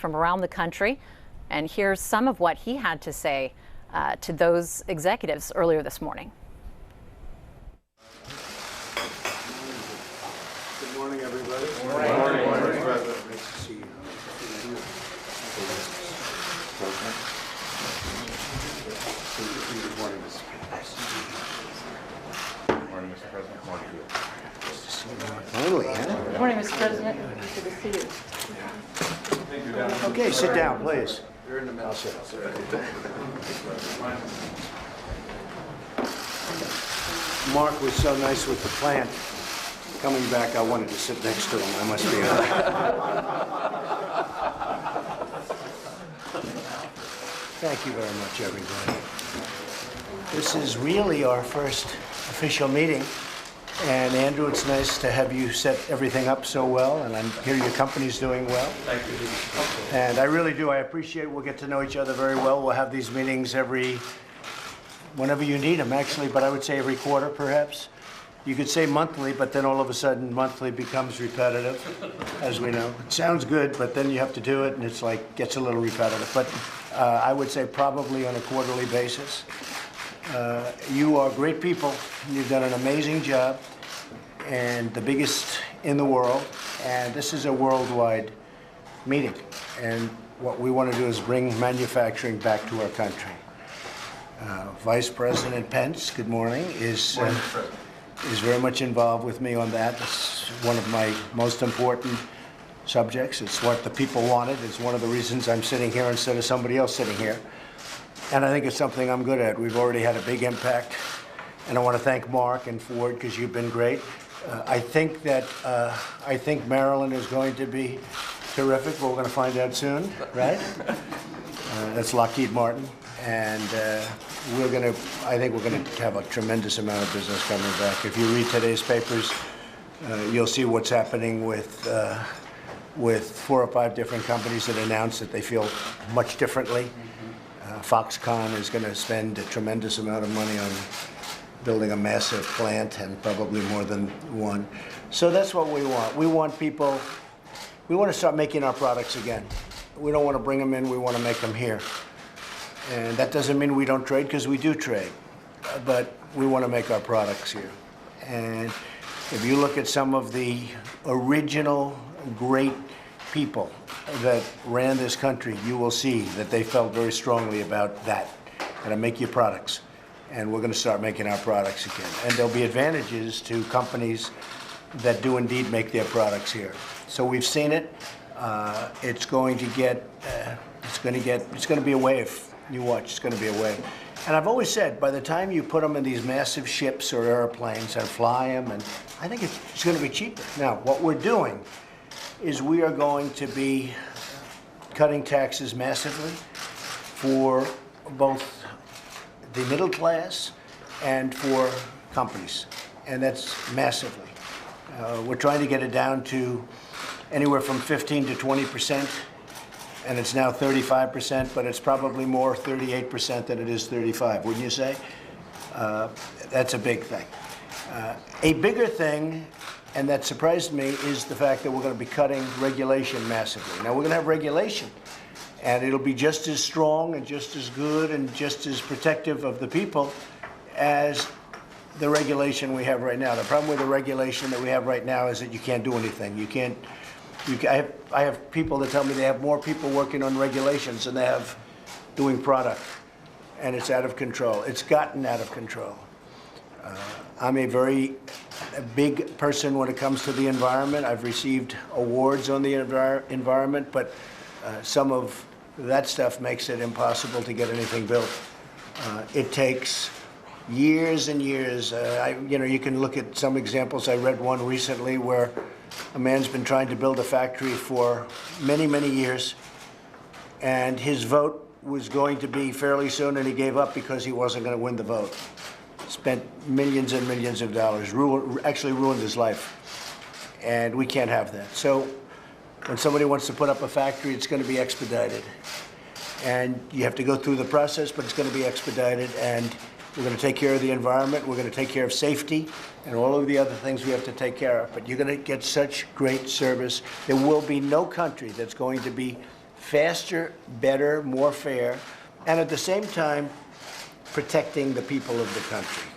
from around the country. And here's some of what he had to say to those executives earlier this morning. Good morning, everybody. Good morning. Good morning. Nice to see you. Good morning, Mr. Good morning, Mr. President. Morning. Finally, huh? Good morning, Mr. President. Good to see you. Okay, sit down, please. I'll sit. Mark was so nice with the plant. Coming back, I wanted to sit next to him. I must be honest. Thank you very much, everybody. This is really our first official meeting. And Andrew, it's nice to have you set everything up so well, and I hear your company's doing well. Thank you. And I really do. I appreciate we'll get to know each other very well. We'll have these meetings whenever you need them, actually, but I would say every quarter, perhaps. You could say monthly, but then all of a sudden monthly becomes repetitive, as we know. It sounds good, but then you have to do it, and it's like, gets a little repetitive. But I would say probably on a quarterly basis. You are great people. You've done an amazing job, and the biggest in the world. And this is a worldwide meeting. And what we want to do is bring manufacturing back to our country. Vice President Pence, good morning, is very much involved with me on that. It's one of my most important subjects. It's what the people wanted. It's one of the reasons I'm sitting here instead of somebody else sitting here. And I think it's something I'm good at. We've already had a big impact. And I want to thank Mark and Ford because you've been great. I think Maryland is going to be terrific. But we're going to find out soon, right? That's Lockheed Martin. And I think we're going to have a tremendous amount of business coming back. If you read today's papers, you'll see what's happening with 4 or 5 different companies that announced that they feel much differently. Foxconn is going to spend a tremendous amount of money on building a massive plant, and probably more than one. So that's what we want. We want to start making our products again. We don't want to bring them in, we want to make them here. And that doesn't mean we don't trade, because we do trade. But we want to make our products here. And if you look at some of the original great people that ran this country, you will see that they felt very strongly about that, to make your products. And we're going to start making our products again. And there'll be advantages to companies that do indeed make their products here. So we've seen it. It's going to be a wave. You watch, it's going to be a wave. And I've always said, by the time you put them in these massive ships or airplanes and fly them, and I think it's going to be cheaper. Now, what we're doing is we are going to be cutting taxes massively for both the middle class and for companies, and that's massively. We're trying to get it down to anywhere from 15 to 20%, and it's now 35%, but it's probably more 38% than it is 35, wouldn't you say? That's a big thing. A bigger thing, and that surprised me, is the fact that we're going to be cutting regulation massively. Now, we're going to have regulation, and it'll be just as strong and just as good and just as protective of the people as the regulation we have right now. The problem with the regulation that we have right now is that you can't do anything. I have people that tell me they have more people working on regulations than they have doing product, and it's out of control. It's gotten out of control. I'm a very big person when it comes to the environment. I've received awards on the environment, but some of that stuff makes it impossible to get anything built. It takes years and years. You can look at some examples. I read one recently where a man's been trying to build a factory for many, many years, and his vote was going to be fairly soon, and he gave up because he wasn't going to win the vote. Spent millions and millions of dollars, actually ruined his life. And we can't have that. So when somebody wants to put up a factory, it's going to be expedited. And you have to go through the process, but it's going to be expedited. And we're going to take care of the environment. We're going to take care of safety and all of the other things we have to take care of. But you're going to get such great service. There will be no country that's going to be faster, better, more fair, and at the same time, protecting the people of the country,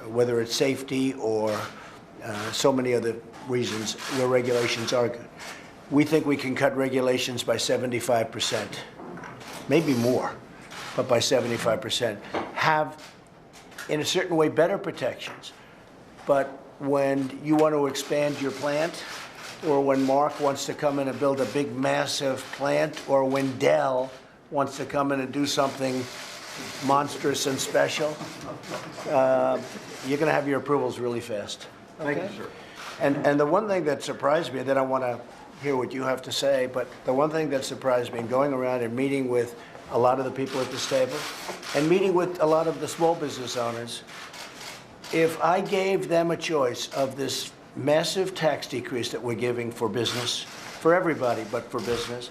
whether it's safety or so many other reasons where regulations are good. We think we can cut regulations by 75%, maybe more, but by 75%. Have, in a certain way, better protections. But when you want to expand your plant, or when Mark wants to come in and build a big, massive plant, or when Dell wants to come in and do something monstrous and special, you're going to have your approvals really fast. Thank you, sir. And the one thing that surprised me, then I want to hear what you have to say, but the one thing that surprised me in going around and meeting with a lot of the people at this table and meeting with a lot of the small business owners, if I gave them a choice of this massive tax decrease that we're giving for business, for everybody, but for business,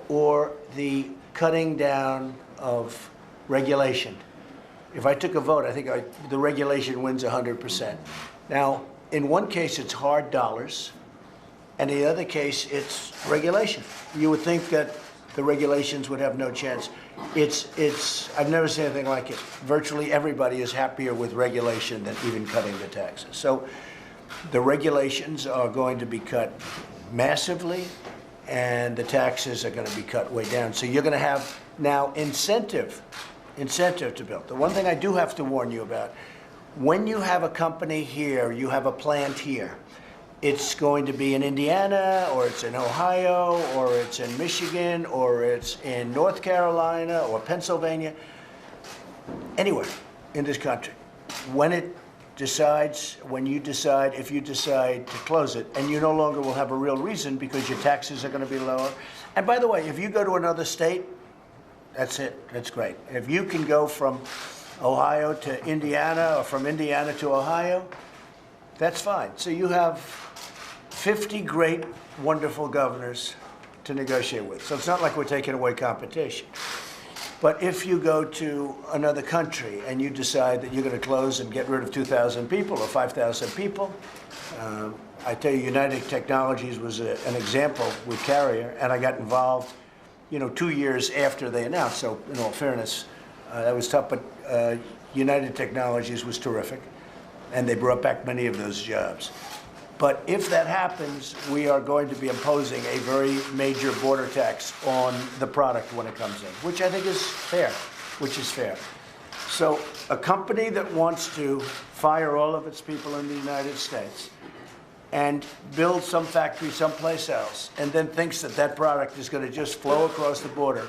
or the cutting down of regulation, if I took a vote, I think the regulation wins 100%. Now, in one case, it's hard dollars, and in the other case, it's regulation. You would think that the regulations would have no chance. I've never seen anything like it. Virtually everybody is happier with regulation than even cutting the taxes. So the regulations are going to be cut massively, and the taxes are going to be cut way down. So you're going to have now incentive to build. The one thing I do have to warn you about, when you have a company here, you have a plant here, it's going to be in Indiana, or it's in Ohio, or it's in Michigan, or it's in North Carolina, or Pennsylvania, anywhere in this country. When you decide to close it, and you no longer will have a real reason because your taxes are going to be lower. And by the way, if you go to another state, that's it. That's great. If you can go from Ohio to Indiana, or from Indiana to Ohio, that's fine. So you have 50 great, wonderful governors to negotiate with. So it's not like we're taking away competition. But if you go to another country and you decide that you're going to close and get rid of 2,000 people or 5,000 people, I tell you, United Technologies was an example with Carrier, and I got involved, 2 years after they announced. So in all fairness, that was tough, but United Technologies was terrific, and they brought back many of those jobs. But if that happens, we are going to be imposing a very major border tax on the product when it comes in, which I think is fair, So a company that wants to fire all of its people in the United States and build some factory someplace else, and then thinks that that product is going to just flow across the border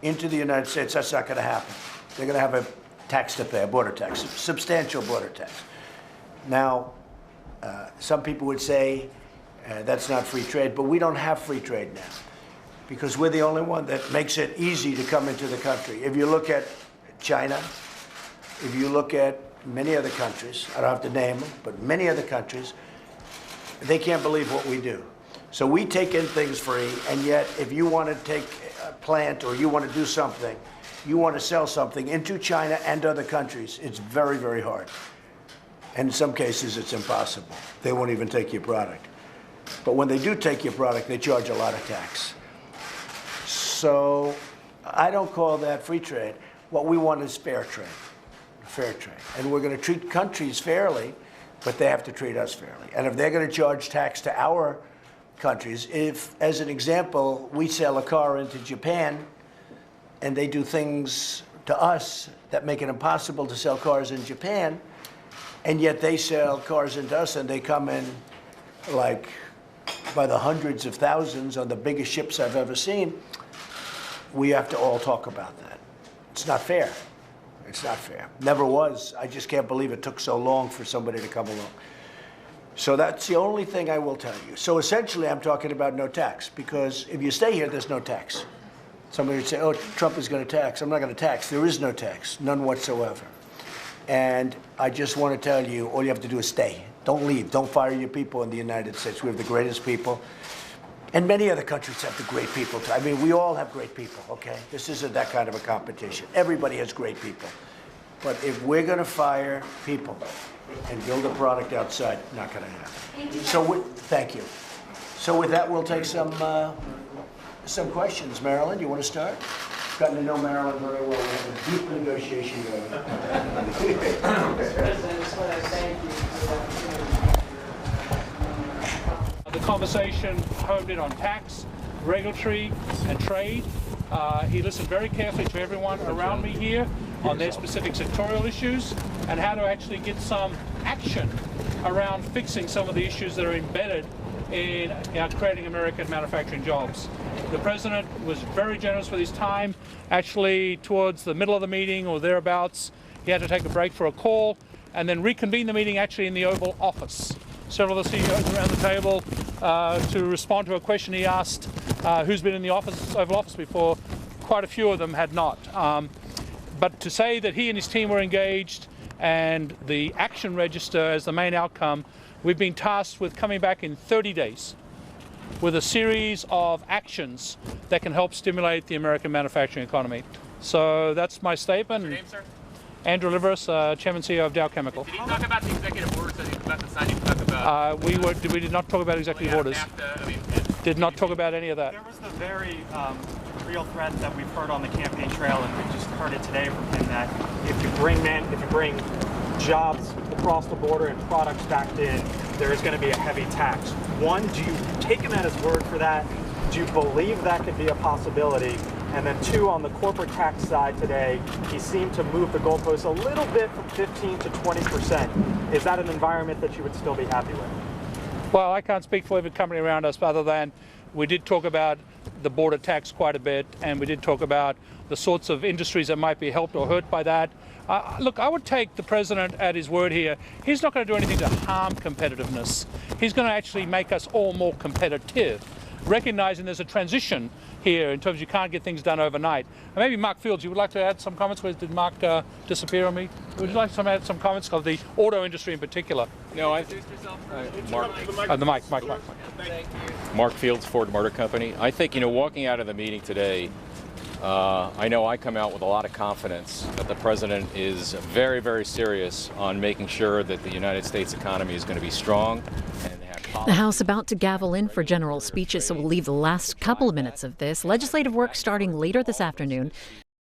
into the United States, that's not going to happen. They're going to have a tax to pay, a border tax, a substantial border tax. Now, some people would say that's not free trade, but we don't have free trade now because we're the only one that makes it easy to come into the country. If you look at China, if you look at many other countries, I don't have to name them, but many other countries, they can't believe what we do. So we take in things free, and yet if you want to take a plant or you want to do something, you want to sell something into China and other countries, it's very, very hard. And in some cases, it's impossible. They won't even take your product. But when they do take your product, they charge a lot of tax. So I don't call that free trade. What we want is fair trade. And we're going to treat countries fairly, but they have to treat us fairly. And if they're going to charge tax to our countries, if, as an example, we sell a car into Japan and they do things to us that make it impossible to sell cars in Japan, and yet they sell cars into us and they come in like by the hundreds of thousands on the biggest ships I've ever seen, we have to all talk about that. It's not fair. It's not fair. Never was. I just can't believe it took so long for somebody to come along. So that's the only thing I will tell you. So essentially, I'm talking about no tax, because if you stay here, there's no tax. Somebody would say, oh, Trump is going to tax. I'm not going to tax. There is no tax, none whatsoever. And I just want to tell you, all you have to do is stay. Don't leave. Don't fire your people in the United States. We have the greatest people. And many other countries have the great people, too. I mean, we all have great people, okay? This isn't that kind of a competition. Everybody has great people. But if we're going to fire people and build a product outside, not going to happen. Thank you. So with that, we'll take some some questions. Marilyn, you want to start? Gotten to know Marilyn very well. We have a deep negotiation going. President, I just want to thank you for the opportunity. The conversation honed in on tax, regulatory, and trade. He listened very carefully to everyone around me here on their specific sectorial issues and how to actually get some action around fixing some of the issues that are embedded in creating American manufacturing jobs. The President was very generous with his time. Actually, towards the middle of the meeting or thereabouts, he had to take a break for a call and then reconvene the meeting actually in the Oval Office. Several of the CEOs around the table to respond to a question he asked who's been in the Oval Office before. Quite a few of them had not. But to say that he and his team were engaged and the action register as the main outcome, we've been tasked with coming back in 30 days with a series of actions that can help stimulate the American manufacturing economy. So that's my statement. What's your name, sir? Andrew Liveris, Chairman and CEO of Dow Chemical. Did he talk about the executive orders that he was about to sign? He talked about We did not talk about executive orders. NAFTA, I mean, Did not talk about any of that. There was the very real threat that we've heard on the campaign trail, and we just heard it today from him, that if you bring jobs across the border and products back in, there is going to be a heavy tax. One, do you take him at his word for that? Do you believe that could be a possibility? And then two, on the corporate tax side today, he seemed to move the goalposts a little bit from 15 to 20%. Is that an environment that you would still be happy with? Well, I can't speak for every company around us other than we did talk about the border tax quite a bit, and we did talk about the sorts of industries that might be helped or hurt by that. Look, I would take the President at his word here. He's not going to do anything to harm competitiveness. He's going to actually make us all more competitive, recognizing there's a transition here in terms of you can't get things done overnight. And maybe Mark Fields, you would like to add some comments? Where did Mark disappear on me? Would you like to add some comments of the auto industry in particular? No, The mic. Mark Fields, Ford Motor Company. I think, walking out of the meeting today, I know I come out with a lot of confidence that the President is very, very serious on making sure that the United States economy is going to be strong and have The House about to gavel in for general speeches, so we'll leave the last couple of minutes of this. Legislative work starting later this afternoon.